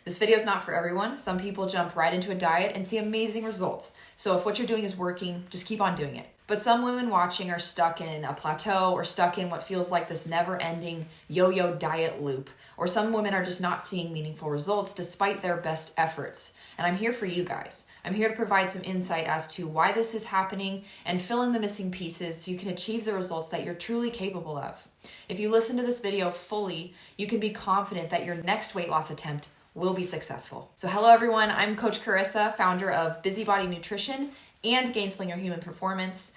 This video is not for everyone. Some people jump right into a diet and see amazing results. So if what you're doing is working, just keep on doing it. But some women watching are stuck in a plateau or stuck in what feels like this never-ending yo-yo diet loop. Or some women are just not seeing meaningful results despite their best efforts. And I'm here for you guys. I'm here to provide some insight as to why this is happening and fill in the missing pieces so you can achieve the results that you're truly capable of. If you listen to this video fully, you can be confident that your next weight loss attempt will be successful. So hello everyone, I'm Coach Carissa, founder of Busybody Nutrition and Gainslinger Human Performance.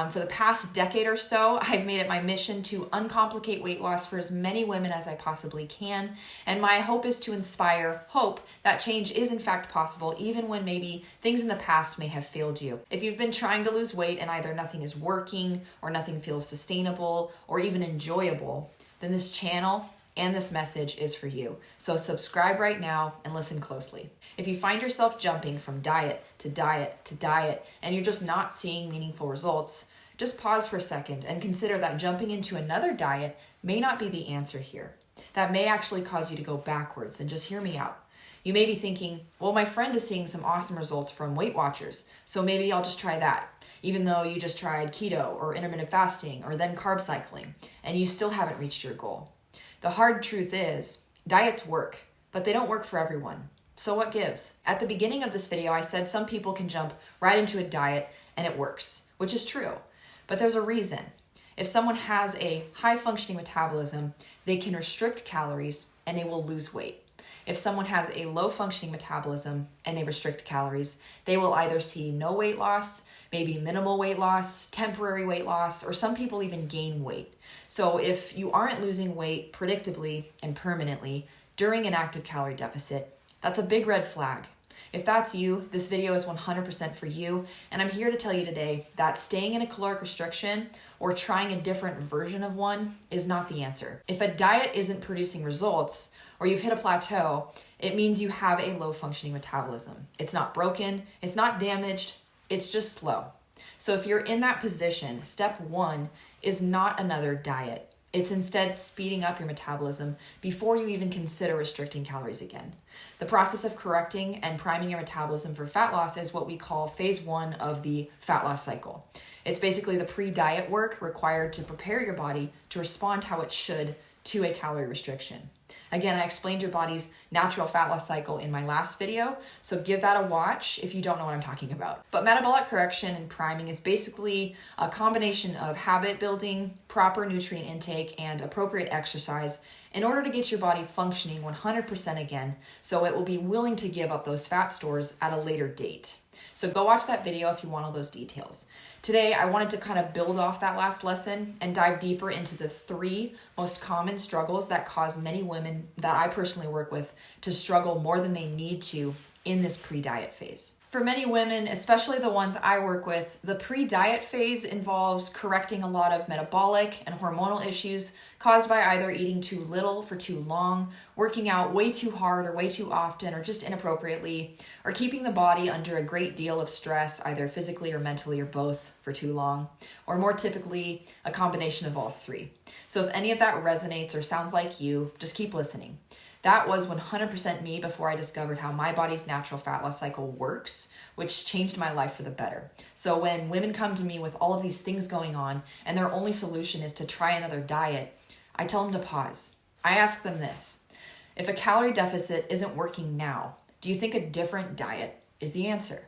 For the past decade or so, I've made it my mission to uncomplicate weight loss for as many women as I possibly can. And my hope is to inspire hope that change is in fact possible, even when maybe things in the past may have failed you. If you've been trying to lose weight and either nothing is working or nothing feels sustainable or even enjoyable, then this channel and this message is for you. So subscribe right now and listen closely. If you find yourself jumping from diet to diet to diet and you're just not seeing meaningful results, just pause for a second and consider that jumping into another diet may not be the answer here. That may actually cause you to go backwards, and just hear me out. You may be thinking, well, my friend is seeing some awesome results from Weight Watchers, so maybe I'll just try that, even though you just tried keto or intermittent fasting or then carb cycling, and you still haven't reached your goal. The hard truth is, diets work, but they don't work for everyone. So what gives? At the beginning of this video, I said some people can jump right into a diet and it works, which is true, but there's a reason. If someone has a high-functioning metabolism, they can restrict calories and they will lose weight. If someone has a low-functioning metabolism and they restrict calories, they will either see no weight loss, maybe minimal weight loss, temporary weight loss, or some people even gain weight. So if you aren't losing weight predictably and permanently during an active calorie deficit, that's a big red flag. If that's you, this video is 100% for you, and I'm here to tell you today that staying in a caloric restriction or trying a different version of one is not the answer. If a diet isn't producing results, or you've hit a plateau, it means you have a low-functioning metabolism. It's not broken, it's not damaged, it's just slow. So if you're in that position, step one is not another diet. It's instead speeding up your metabolism before you even consider restricting calories again. The process of correcting and priming your metabolism for fat loss is what we call phase one of the fat loss cycle. It's basically the pre-diet work required to prepare your body to respond how it should to a calorie restriction. Again, I explained your body's natural fat loss cycle in my last video, so give that a watch if you don't know what I'm talking about. But metabolic correction and priming is basically a combination of habit building, proper nutrient intake, and appropriate exercise in order to get your body functioning 100% again, so it will be willing to give up those fat stores at a later date. So go watch that video if you want all those details. Today, I wanted to kind of build off that last lesson and dive deeper into the 3 most common struggles that cause many women that I personally work with to struggle more than they need to in this pre-diet phase. For many women, especially the ones I work with, the pre-diet phase involves correcting a lot of metabolic and hormonal issues caused by either eating too little for too long, working out way too hard or way too often or just inappropriately, or keeping the body under a great deal of stress, either physically or mentally or both, for too long, or more typically, a combination of all 3. So if any of that resonates or sounds like you, just keep listening. That was 100% me before I discovered how my body's natural fat loss cycle works, which changed my life for the better. So when women come to me with all of these things going on and their only solution is to try another diet, I tell them to pause. I ask them this: if a calorie deficit isn't working now, do you think a different diet is the answer?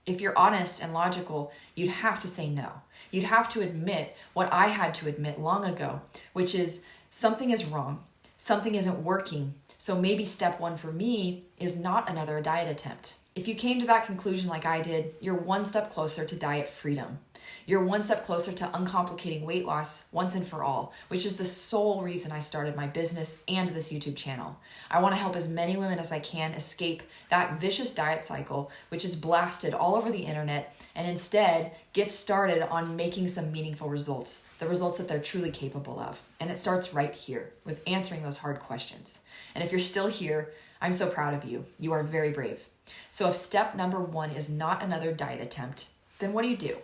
If you're honest and logical, you'd have to say no. You'd have to admit what I had to admit long ago, which is something is wrong, something isn't working, so maybe step one for me is not another diet attempt. If you came to that conclusion like I did, you're one step closer to diet freedom. You're one step closer to uncomplicating weight loss once and for all, which is the sole reason I started my business and this YouTube channel. I want to help as many women as I can escape that vicious diet cycle, which is blasted all over the internet, and instead get started on making some meaningful results, the results that they're truly capable of. And it starts right here with answering those hard questions. And if you're still here, I'm so proud of you. You are very brave. So if step number 1 is not another diet attempt, then what do you do?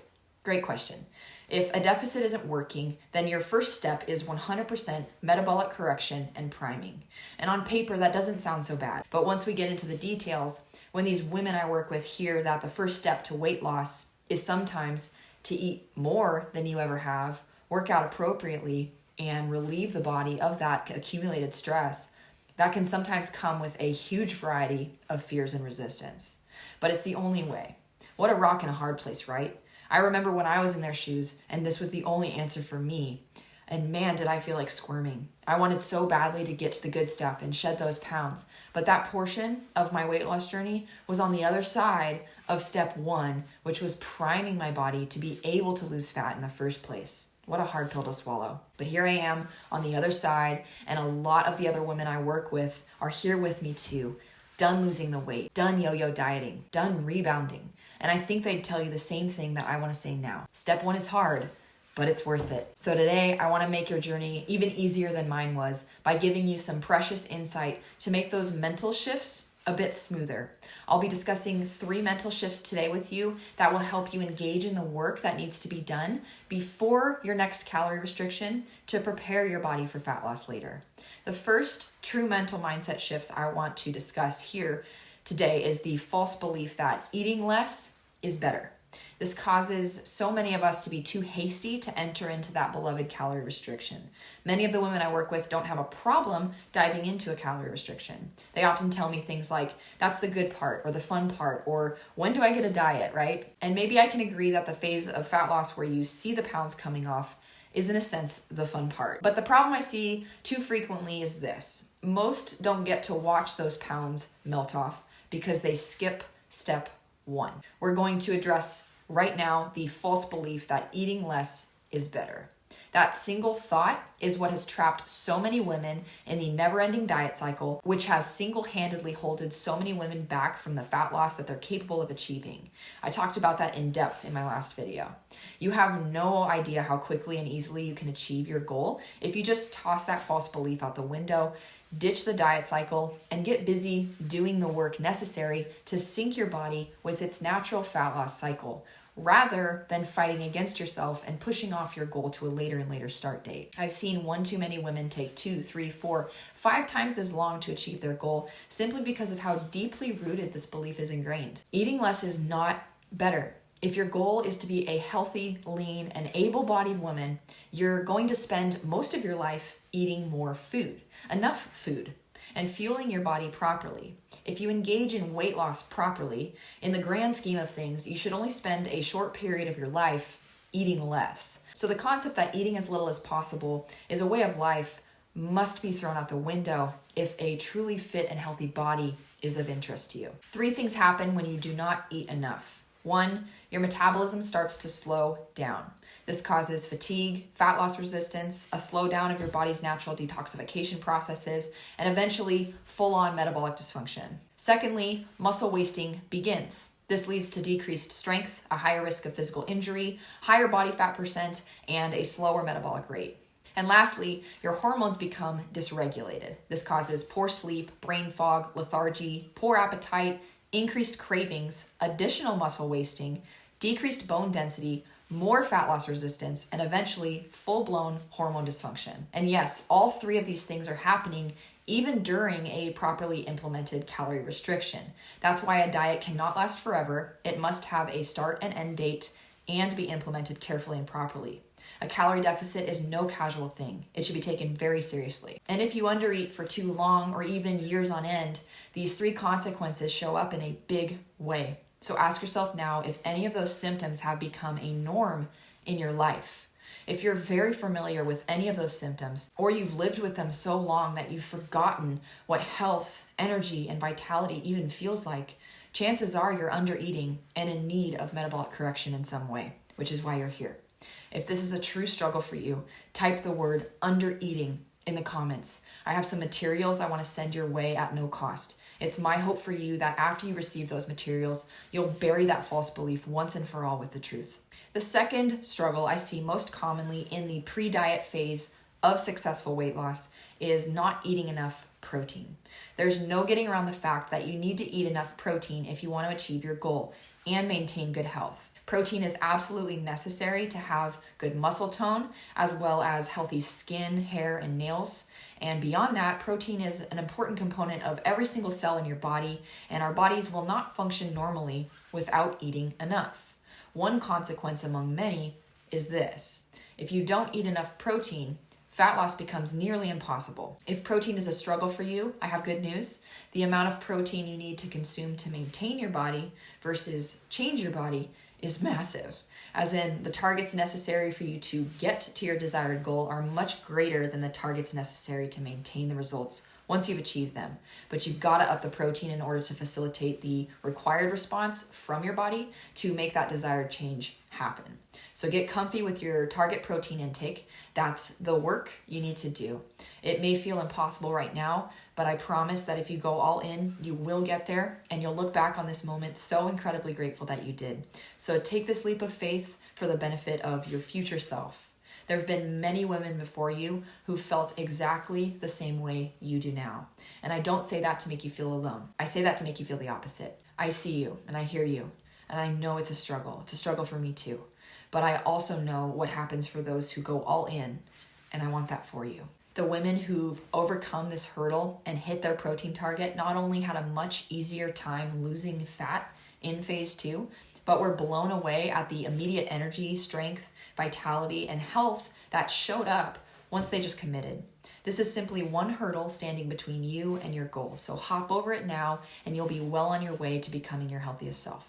Great question. If a deficit isn't working, then your first step is 100% metabolic correction and priming. And on paper, that doesn't sound so bad. But once we get into the details, when these women I work with hear that the first step to weight loss is sometimes to eat more than you ever have, work out appropriately, and relieve the body of that accumulated stress, that can sometimes come with a huge variety of fears and resistance. But it's the only way. What a rock and a hard place, right? I remember when I was in their shoes and this was the only answer for me. And man, did I feel like squirming. I wanted so badly to get to the good stuff and shed those pounds. But that portion of my weight loss journey was on the other side of step 1, which was priming my body to be able to lose fat in the first place. What a hard pill to swallow. But here I am on the other side, and a lot of the other women I work with are here with me too. Done losing the weight, done yo-yo dieting, done rebounding. And I think they'd tell you the same thing that I want to say now. Step 1 is hard, but it's worth it. So today, I want to make your journey even easier than mine was by giving you some precious insight to make those mental shifts a bit smoother. I'll be discussing 3 mental shifts today with you that will help you engage in the work that needs to be done before your next calorie restriction to prepare your body for fat loss later. The first true mental mindset shifts I want to discuss here today is the false belief that eating less is better. This causes so many of us to be too hasty to enter into that beloved calorie restriction. Many of the women I work with don't have a problem diving into a calorie restriction. They often tell me things like, that's the good part or the fun part, or when do I get a diet, right? And maybe I can agree that the phase of fat loss where you see the pounds coming off is in a sense the fun part. But the problem I see too frequently is this. Most don't get to watch those pounds melt off because they skip step 1. We're going to address right now the false belief that eating less is better. That single thought is what has trapped so many women in the never-ending diet cycle, which has single-handedly holded so many women back from the fat loss that they're capable of achieving. I talked about that in depth in my last video. You have no idea how quickly and easily you can achieve your goal if you just toss that false belief out the window, ditch the diet cycle, and get busy doing the work necessary to sync your body with its natural fat loss cycle, rather than fighting against yourself and pushing off your goal to a later and later start date. I've seen one too many women take 2, 3, 4, 5 times as long to achieve their goal simply because of how deeply rooted this belief is ingrained. Eating less is not better. If your goal is to be a healthy, lean, and able-bodied woman, you're going to spend most of your life eating more food, enough food, and fueling your body properly. If you engage in weight loss properly, in the grand scheme of things, you should only spend a short period of your life eating less. So the concept that eating as little as possible is a way of life must be thrown out the window if a truly fit and healthy body is of interest to you. 3 things happen when you do not eat enough. 1, your metabolism starts to slow down. This causes fatigue, fat loss resistance, a slowdown of your body's natural detoxification processes, and eventually full-on metabolic dysfunction. Secondly, muscle wasting begins. This leads to decreased strength, a higher risk of physical injury, higher body fat percent, and a slower metabolic rate. And lastly, your hormones become dysregulated. This causes poor sleep, brain fog, lethargy, poor appetite, increased cravings, additional muscle wasting, decreased bone density, more fat loss resistance, and eventually full-blown hormone dysfunction. And yes, all 3 of these things are happening even during a properly implemented calorie restriction. That's why a diet cannot last forever. It must have a start and end date and be implemented carefully and properly. A calorie deficit is no casual thing. It should be taken very seriously. And if you undereat for too long or even years on end, these 3 consequences show up in a big way. So ask yourself now if any of those symptoms have become a norm in your life. If you're very familiar with any of those symptoms, or you've lived with them so long that you've forgotten what health, energy, and vitality even feels like, chances are you're undereating and in need of metabolic correction in some way, which is why you're here. If this is a true struggle for you, type the word undereating in the comments. I have some materials I want to send your way at no cost. It's my hope for you that after you receive those materials, you'll bury that false belief once and for all with the truth. The second struggle I see most commonly in the pre-diet phase of successful weight loss is not eating enough protein. There's no getting around the fact that you need to eat enough protein if you want to achieve your goal and maintain good health. Protein is absolutely necessary to have good muscle tone, as well as healthy skin, hair, and nails. And beyond that, protein is an important component of every single cell in your body, and our bodies will not function normally without eating enough. One consequence among many is this: if you don't eat enough protein, fat loss becomes nearly impossible. If protein is a struggle for you, I have good news. The amount of protein you need to consume to maintain your body versus change your body is massive. As in, the targets necessary for you to get to your desired goal are much greater than the targets necessary to maintain the results once you've achieved them. But you've got to up the protein in order to facilitate the required response from your body to make that desired change happen. So get comfy with your target protein intake. That's the work you need to do. It may feel impossible right now, but I promise that if you go all in, you will get there, and you'll look back on this moment so incredibly grateful that you did. So take this leap of faith for the benefit of your future self. There have been many women before you who felt exactly the same way you do now. And I don't say that to make you feel alone. I say that to make you feel the opposite. I see you and I hear you, and I know it's a struggle. It's a struggle for me too. But I also know what happens for those who go all in, and I want that for you. The women who've overcome this hurdle and hit their protein target not only had a much easier time losing fat in phase 2, but were blown away at the immediate energy, strength, vitality, and health that showed up once they just committed. This is simply one hurdle standing between you and your goal. So hop over it now, and you'll be well on your way to becoming your healthiest self.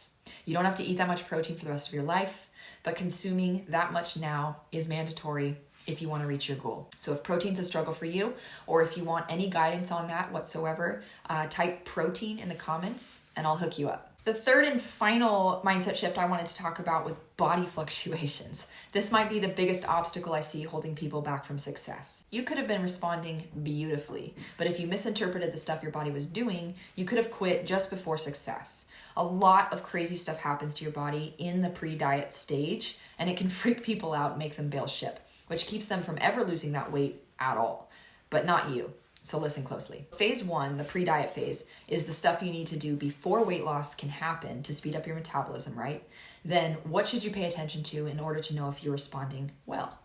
You don't have to eat that much protein for the rest of your life, but consuming that much now is mandatory if you want to reach your goal. So if protein's a struggle for you, or if you want any guidance on that whatsoever, type protein in the comments and I'll hook you up. The third and final mindset shift I wanted to talk about was body fluctuations. This might be the biggest obstacle I see holding people back from success. You could have been responding beautifully, but if you misinterpreted the stuff your body was doing, you could have quit just before success. A lot of crazy stuff happens to your body in the pre-diet stage, and it can freak people out and make them bail ship, which keeps them from ever losing that weight at all, but not you. So listen closely. Phase 1, the pre-diet phase, is the stuff you need to do before weight loss can happen to speed up your metabolism, right? Then what should you pay attention to in order to know if you're responding well?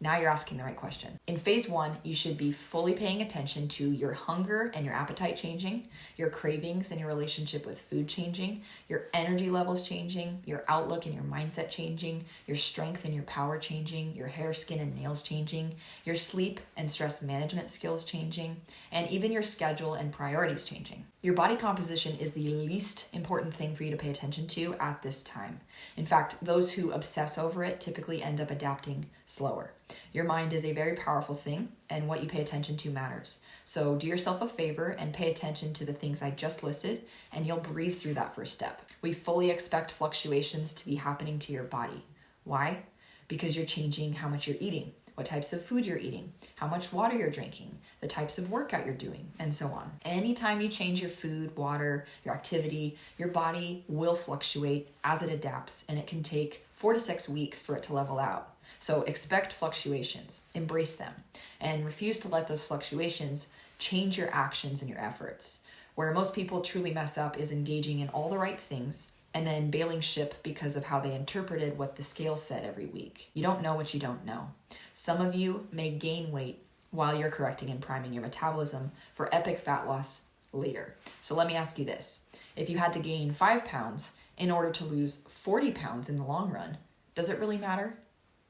Now you're asking the right question. In phase 1, you should be fully paying attention to your hunger and your appetite changing, your cravings and your relationship with food changing, your energy levels changing, your outlook and your mindset changing, your strength and your power changing, your hair, skin, and nails changing, your sleep and stress management skills changing, and even your schedule and priorities changing. Your body composition is the least important thing for you to pay attention to at this time. In fact, those who obsess over it typically end up adapting slower. Your mind is a very powerful thing, and what you pay attention to matters. So do yourself a favor and pay attention to the things I just listed, and you'll breeze through that first step. We fully expect fluctuations to be happening to your body. Why? Because you're changing how much you're eating, what types of food you're eating, how much water you're drinking, the types of workout you're doing, and so on. Anytime you change your food, water, your activity, your body will fluctuate as it adapts, and it can take 4 to 6 weeks for it to level out. So expect fluctuations, embrace them, and refuse to let those fluctuations change your actions and your efforts. Where most people truly mess up is engaging in all the right things and then bailing ship because of how they interpreted what the scale said every week. You don't know what you don't know. Some of you may gain weight while you're correcting and priming your metabolism for epic fat loss later. So let me ask you this. If you had to gain 5 pounds in order to lose 40 pounds in the long run, does it really matter?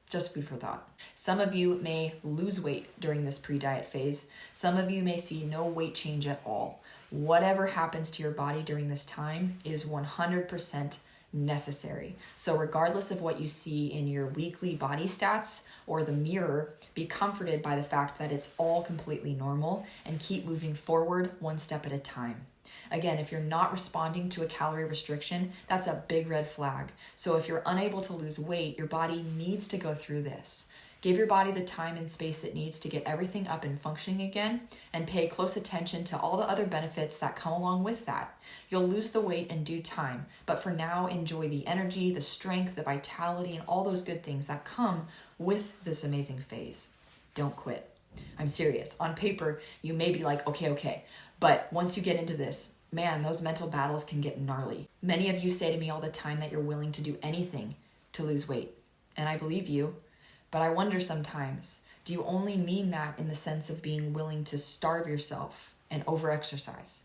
Just food for thought. Some of you may lose weight during this pre-diet phase. Some of you may see no weight change at all. Whatever happens to your body during this time is 100% necessary. So regardless of what you see in your weekly body stats or the mirror, be comforted by the fact that it's all completely normal and keep moving forward one step at a time. Again, if you're not responding to a calorie restriction, that's a big red flag. So if you're unable to lose weight, your body needs to go through this. Give your body the time and space it needs to get everything up and functioning again, and pay close attention to all the other benefits that come along with that. You'll lose the weight in due time, but for now, enjoy the energy, the strength, the vitality, and all those good things that come with this amazing phase. Don't quit. I'm serious. On paper, you may be like, okay. But once you get into this, man, those mental battles can get gnarly. Many of you say to me all the time that you're willing to do anything to lose weight. And I believe you, but I wonder sometimes, do you only mean that in the sense of being willing to starve yourself and overexercise?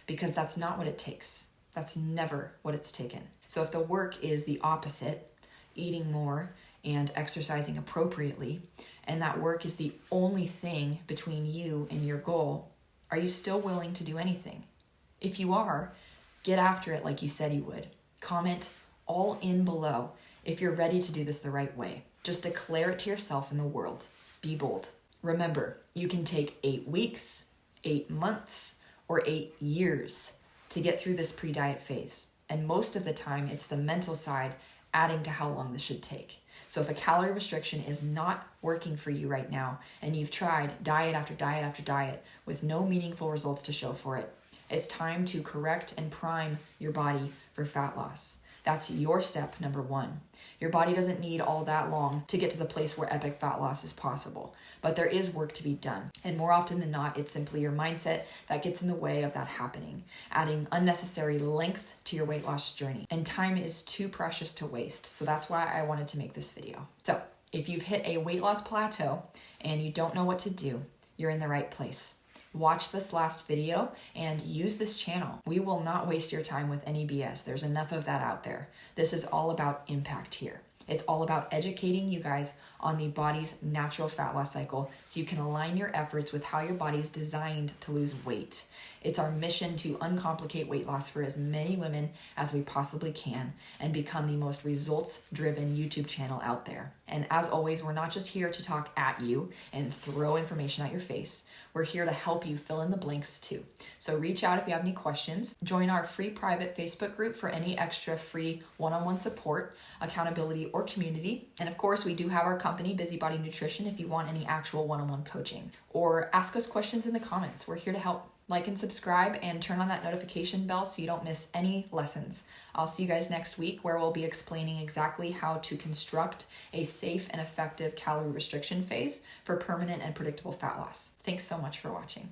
Because that's not what it takes. That's never what it's taken. So if the work is the opposite, eating more and exercising appropriately, and that work is the only thing between you and your goal, are you still willing to do anything? If you are, get after it like you said you would. Comment all in below if you're ready to do this the right way. Just declare it to yourself and the world. Be bold. Remember, you can take 8 weeks, 8 months, or 8 years to get through this pre-diet phase. And most of the time, it's the mental side adding to how long this should take. So if a calorie restriction is not working for you right now, and you've tried diet after diet after diet with no meaningful results to show for it, it's time to correct and prime your body for fat loss. That's your step number 1. Your body doesn't need all that long to get to the place where epic fat loss is possible, but there is work to be done. And more often than not, it's simply your mindset that gets in the way of that happening, adding unnecessary length to your weight loss journey. And time is too precious to waste. So that's why I wanted to make this video. So if you've hit a weight loss plateau and you don't know what to do, you're in the right place. Watch this last video and use this channel. We will not waste your time with any BS. There's enough of that out there. This is all about impact here. It's all about educating you guys on the body's natural fat loss cycle so you can align your efforts with how your body's designed to lose weight. It's our mission to uncomplicate weight loss for as many women as we possibly can and become the most results-driven YouTube channel out there. And as always, we're not just here to talk at you and throw information at your face. We're here to help you fill in the blanks too. So reach out if you have any questions. Join our free private Facebook group for any extra free one-on-one support, accountability, or community. And of course, we do have our company, Busybody Nutrition, if you want any actual one-on-one coaching. Or ask us questions in the comments. We're here to help. Like and subscribe and turn on that notification bell so you don't miss any lessons. I'll see you guys next week where we'll be explaining exactly how to construct a safe and effective calorie restriction phase for permanent and predictable fat loss. Thanks so much for watching.